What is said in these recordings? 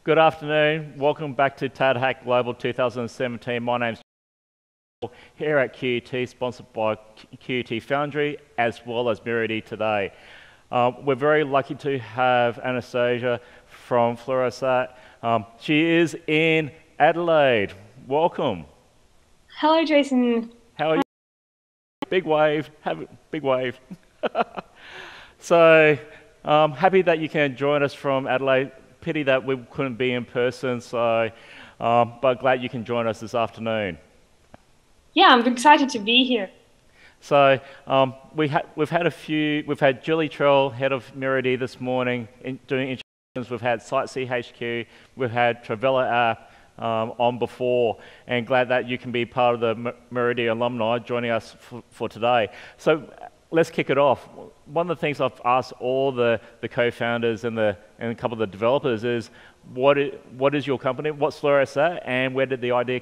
Good afternoon. Welcome back to TADHack Global 2017. My name's here at QUT, sponsored by QUT Foundry, as well as muru-D today. We're very lucky to have Anastasia from FluroSat. She is in Adelaide. Welcome. Hello, Jason. How are you? Big wave. Have a big wave. So, happy that you can join us from Adelaide. Pity that we couldn't be in person, so but glad you can join us this afternoon. Yeah, I'm excited to be here. So we've had Julie Trell, head of muru-D this morning, doing introductions. We've had Site CHQ, we've had Travella app on before, and glad that you can be part of the muru-D alumni joining us for today. So let's kick it off. One of the things I've asked all the co-founders and a couple of the developers is, what is your company? What's FluroSat, and where did the idea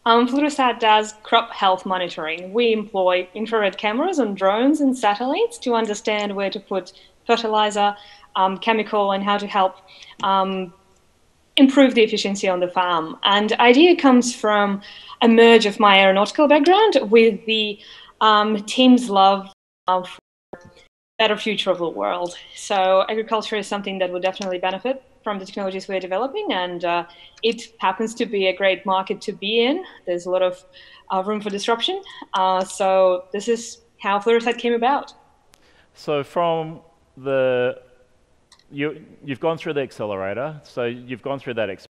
come from? FluroSat does crop health monitoring. We employ infrared cameras on drones and satellites to understand where to put fertilizer, chemical, and how to help improve the efficiency on the farm. And the idea comes from a merge of my aeronautical background with the team's love for a better future of the world. So agriculture is something that would definitely benefit from the technologies we're developing, and it happens to be a great market to be in. There's a lot of room for disruption. So this is how FluroSat came about. So from you've gone through the Accelerator, so you've gone through that experience.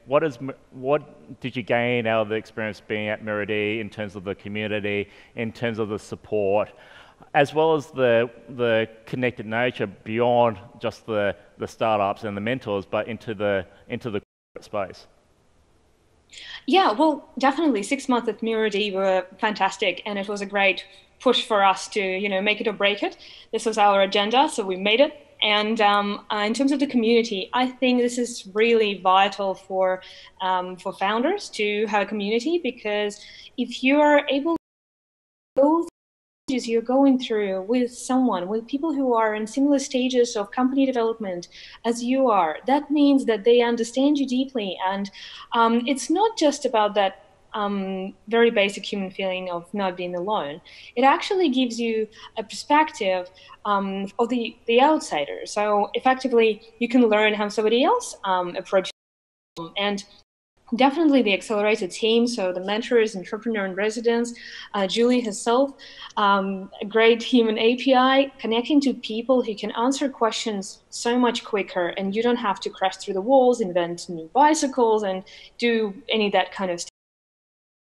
What did you gain out of the experience being at muru-D in terms of the community, in terms of the support, as well as the connected nature beyond just the startups and the mentors, but into the corporate space? Yeah, well, definitely 6 months at muru-D were fantastic, and it was a great push for us to make it or break it. This was our agenda, so we made it. And in terms of the community, I think this is really vital for founders to have a community, because if you are able to go through you're going through with people who are in similar stages of company development as you are, that means that they understand you deeply. And it's not just about that very basic human feeling of not being alone. It actually gives you a perspective of the outsider. So effectively, you can learn how somebody else approaches them. And definitely the Accelerator team, so the mentors, entrepreneur in residence, Julie herself, a great human API, connecting to people who can answer questions so much quicker, and you don't have to crash through the walls, invent new bicycles, and do any of that kind of stuff.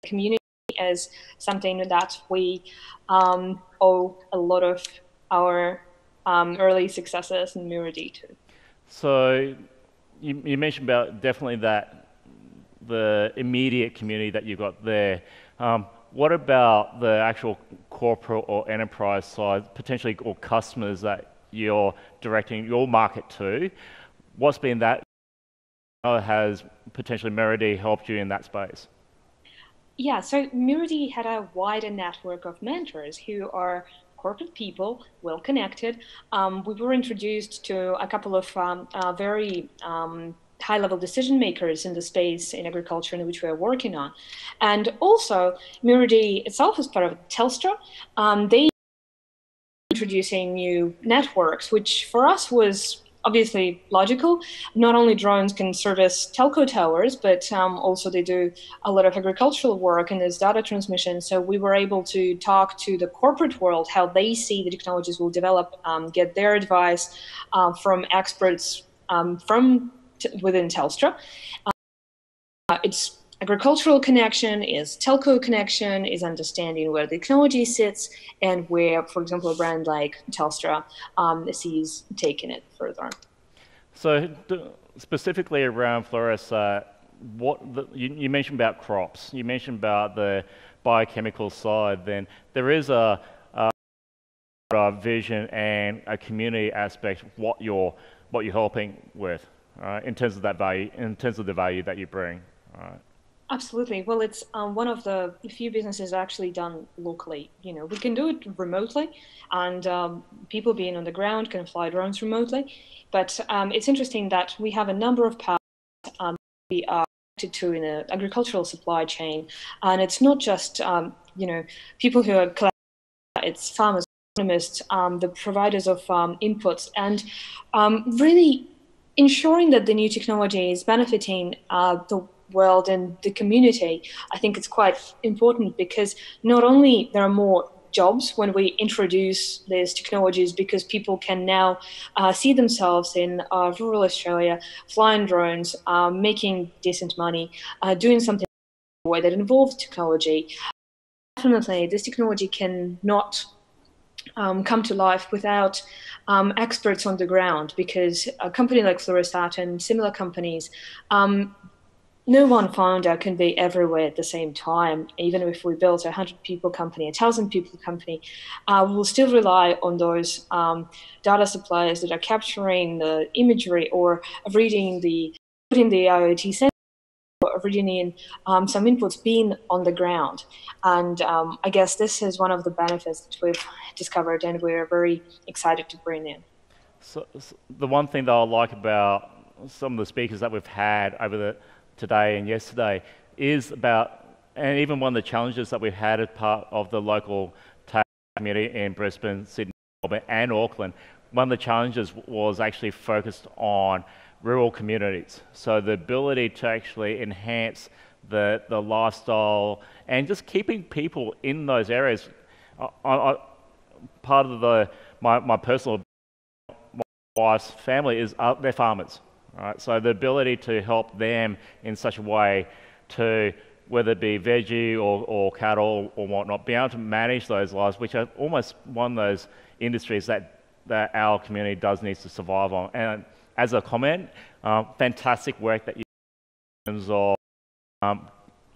Community is something that we owe a lot of our early successes in muru-D to. So you mentioned about definitely the immediate community that you've got there. What about the actual corporate or enterprise side, potentially, or customers that you're directing your market to? What's been that? How has potentially muru-D helped you in that space? Yeah, so muru-D had a wider network of mentors who are corporate people, well connected. We were introduced to a couple of very high-level decision makers in the space in agriculture in which we are working on. And also, muru-D itself is part of Telstra. They introducing new networks, which for us was obviously logical. Not only drones can service telco towers, but also they do a lot of agricultural work and there's data transmission. So we were able to talk to the corporate world, how they see the technologies will develop, get their advice from experts within Telstra. It's agricultural connection, is telco connection, is understanding where the technology sits and where, for example, a brand like Telstra sees taking it further. So specifically around FluroSat, you mentioned about crops, you mentioned about the biochemical side, then there is a vision and a community aspect of what you're helping with, in terms of that value, in terms of the value that you bring. Right? Absolutely. Well, it's one of the few businesses actually done locally. You know, we can do it remotely, and people being on the ground can fly drones remotely. But it's interesting that we have a number of paths we are connected to in an agricultural supply chain, and it's not just people who are it's farmers, economists, the providers of inputs, and really ensuring that the new technology is benefiting the world and the community. I think it's quite important because not only there are more jobs when we introduce these technologies, because people can now see themselves in rural Australia flying drones, making decent money, doing something that involves technology. Definitely, this technology cannot come to life without experts on the ground, because a company like FluroSat and similar companies, no one founder can be everywhere at the same time. Even if we built a 100-people company, a 1,000-people company, we'll still rely on those data suppliers that are capturing the imagery or putting the IoT sensor, or reading in some inputs being on the ground. And I guess this is one of the benefits that we've discovered and we're very excited to bring in. So the one thing that I like about some of the speakers that we've had over today and yesterday is about, and even one of the challenges that we've had as part of the local TADHack community in Brisbane, Sydney, Melbourne and Auckland, one of the challenges was actually focused on rural communities. So the ability to actually enhance the lifestyle and just keeping people in those areas. Part of my personal, my wife's family is they're farmers, right? So the ability to help them in such a way to, whether it be veggie or cattle or whatnot, be able to manage those lives, which are almost one of those industries that our community does need to survive on. And as a comment, fantastic work that you do in terms of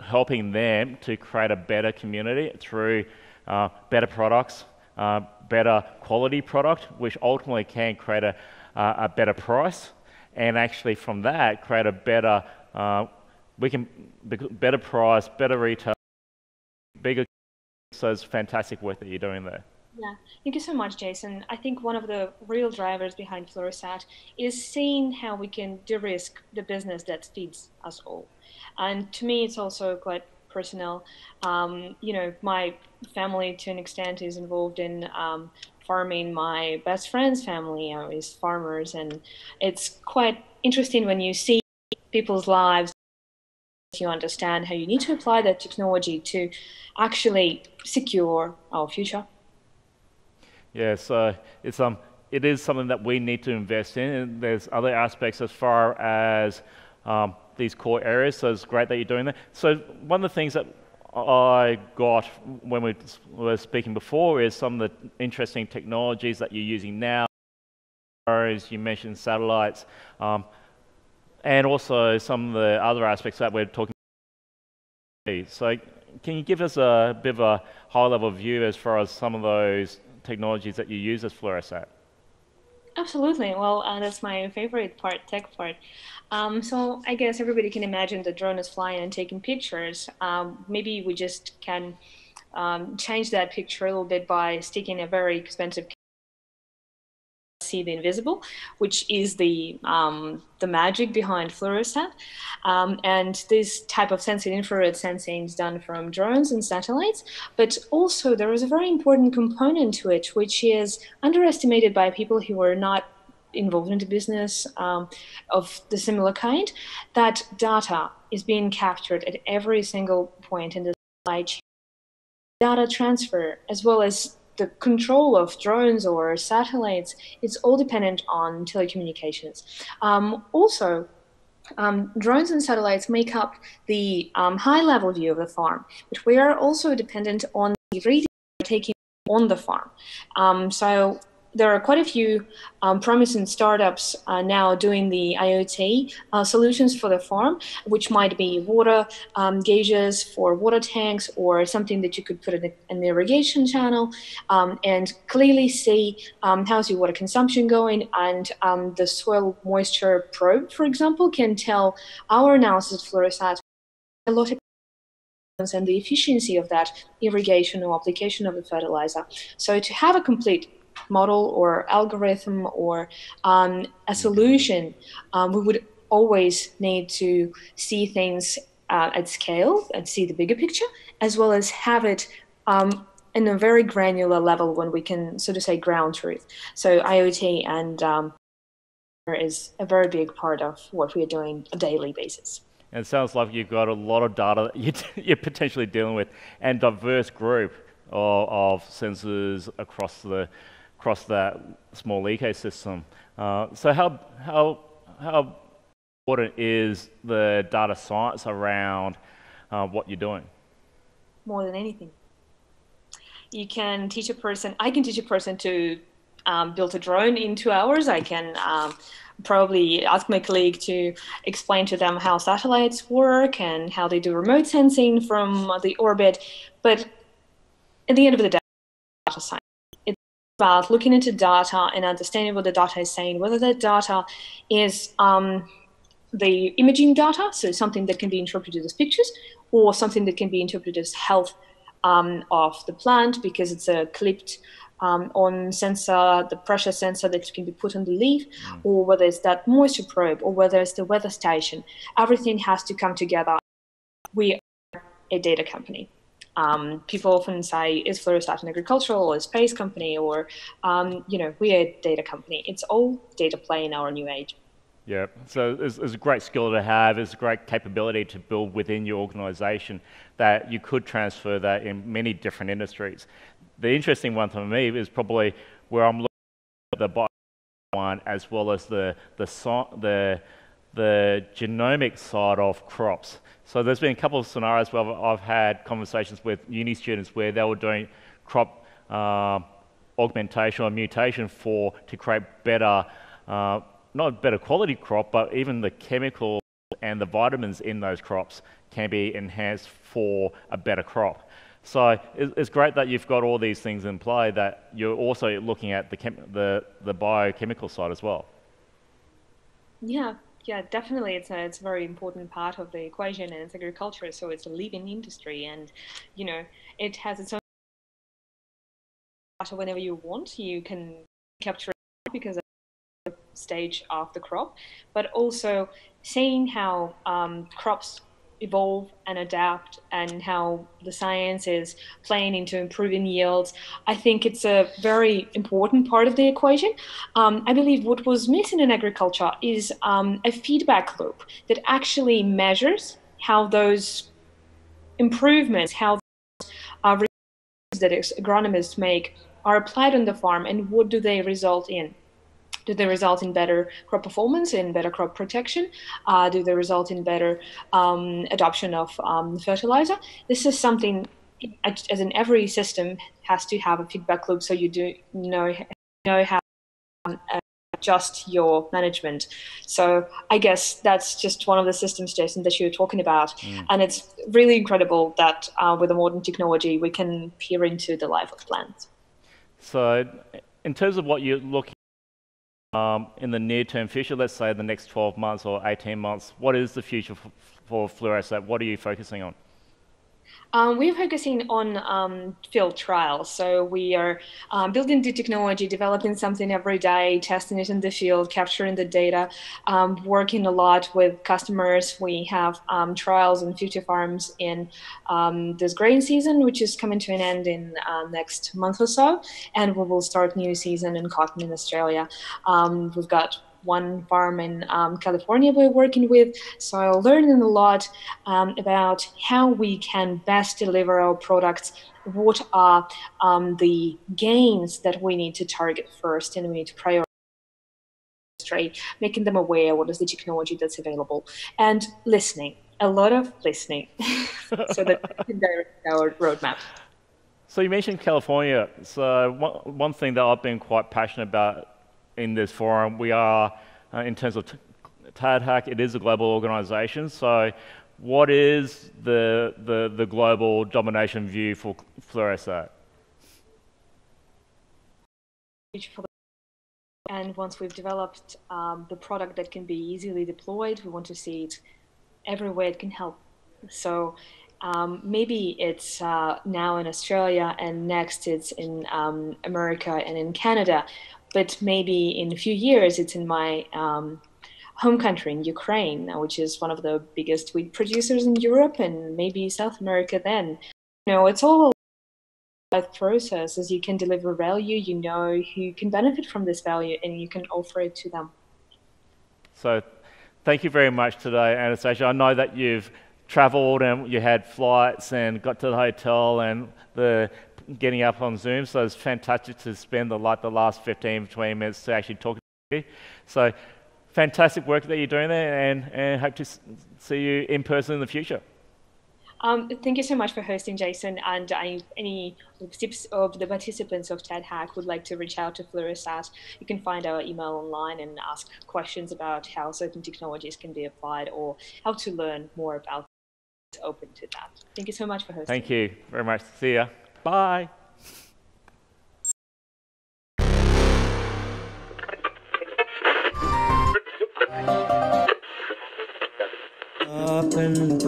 helping them to create a better community through better products, better quality product, which ultimately can create a better price, and actually from that create a better better price, better retail, bigger. So it's fantastic work that you're doing there. Yeah, thank you so much, Jason. I think one of the real drivers behind FluroSat is seeing how we can de-risk the business that feeds us all. And to me, it's also quite personal. My family, to an extent, is involved in farming. My best friend's family is farmers, and it's quite interesting when you see people's lives. You understand how you need to apply that technology to actually secure our future. Yeah, so it is something that we need to invest in, and there's other aspects as far as these core areas, so it's great that you're doing that. So one of the things that I got when we were speaking before is some of the interesting technologies that you're using now. As you mentioned, satellites, and also some of the other aspects that we're talking about. So can you give us a bit of a high-level view as far as some of those technologies that you use as FluroSat? Absolutely. Well, that's my favorite part, tech part. So I guess everybody can imagine the drone is flying and taking pictures. Maybe we just can change that picture a little bit by sticking a very expensive see the invisible, which is the magic behind FluroSat. And this type of sensing, infrared sensing, is done from drones and satellites. But also there is a very important component to it, which is underestimated by people who are not involved in the business of the similar kind, that data is being captured at every single point in the supply chain. Data transfer, as well as the control of drones or satellites, it's all dependent on telecommunications. Drones and satellites make up the high-level view of the farm, but we are also dependent on the reading taking on the farm. So there are quite a few promising startups now doing the IoT solutions for the farm, which might be water gauges for water tanks, or something that you could put in an irrigation channel and clearly see how's your water consumption going. And the soil moisture probe, for example, can tell our analysis of FluroSat a lot and the efficiency of that irrigation or application of the fertilizer. So to have a complete model or algorithm or a solution, we would always need to see things at scale and see the bigger picture, as well as have it in a very granular level when we can, so to say, ground truth. So IoT and is a very big part of what we are doing on a daily basis. And it sounds like you've got a lot of data that you're potentially dealing with, and diverse group of sensors across that small ecosystem. So how important is the data science around what you're doing? More than anything. You can teach a person, I can teach a person to build a drone in 2 hours. I can probably ask my colleague to explain to them how satellites work and how they do remote sensing from the orbit. But at the end of the day, data science. It's about looking into data and understanding what the data is saying, whether that data is the imaging data, so something that can be interpreted as pictures, or something that can be interpreted as health of the plant because it's a clipped on sensor, the pressure sensor that can be put on the leaf, or whether it's that moisture probe, or whether it's the weather station. Everything has to come together. We are a data company. People often say, is FluroSat an agricultural or a space company, or, we are a data company. It's all data play in our new age. Yeah, so it's a great skill to have. It's a great capability to build within your organization that you could transfer that in many different industries. The interesting one for me is probably where I'm looking at the bio one as well as the genomic side of crops. So there's been a couple of scenarios where I've had conversations with uni students where they were doing crop augmentation or mutation to create better not better quality crop, but even the chemicals and the vitamins in those crops can be enhanced for a better crop. So it's great that you've got all these things in play, that you're also looking at the biochemical side as well. Yeah, definitely. It's a very important part of the equation, and it's agriculture, so it's a living industry, and it has its own data. Whenever you want, you can capture it because stage of the crop, but also seeing how crops evolve and adapt and how the science is playing into improving yields. I think it's a very important part of the equation. I believe what was missing in agriculture is a feedback loop that actually measures how those improvements, how those that agronomists make are applied on the farm, and what do they result in. Do they result in better crop performance, in better crop protection? Do they result in better adoption of fertilizer? This is something, as in every system, has to have a feedback loop, so you do know how to adjust your management. So I guess that's just one of the systems, Jason, that you're talking about. And it's really incredible that with the modern technology, we can peer into the life of plants. So in terms of what you're looking in the near-term future, let's say the next 12 months or 18 months, what is the future for FluroSat? What are you focusing on? We're focusing on field trials. So we are building the technology, developing something every day, testing it in the field, capturing the data, working a lot with customers. We have trials in future farms in this grain season, which is coming to an end in next month or so. And we will start new season in cotton in Australia. We've got one farm in California we're working with, so learning a lot about how we can best deliver our products, what are the gains that we need to target first, and we need to prioritize, making them aware what is the technology that's available, and listening, a lot of listening, so that we can direct our roadmap. So you mentioned California. So one thing that I've been quite passionate about in this forum, we are, in terms of TADHack, it is a global organization. So what is the global domination view for FluroSat? And once we've developed the product that can be easily deployed, we want to see it everywhere it can help. So Maybe it's now in Australia, and next it's in America and in Canada, but maybe in a few years it's in my home country in Ukraine, which is one of the biggest wheat producers in Europe, and maybe South America then. It's all about process. As you can deliver value, you know who can benefit from this value, and you can offer it to them. So thank you very much today, Anastasia. I know that you've traveled and you had flights and got to the hotel and the getting up on Zoom, so it's fantastic to spend the last 15, 20 minutes to actually talk to you. So fantastic work that you're doing there, and hope to see you in person in the future. Thank you so much for hosting, Jason. And any of the participants of TADHack would like to reach out to FluroSat, you can find our email online and ask questions about how certain technologies can be applied or how to learn more about it. It's open to that. Thank you so much for hosting. Thank you very much. See ya. Bye. Up and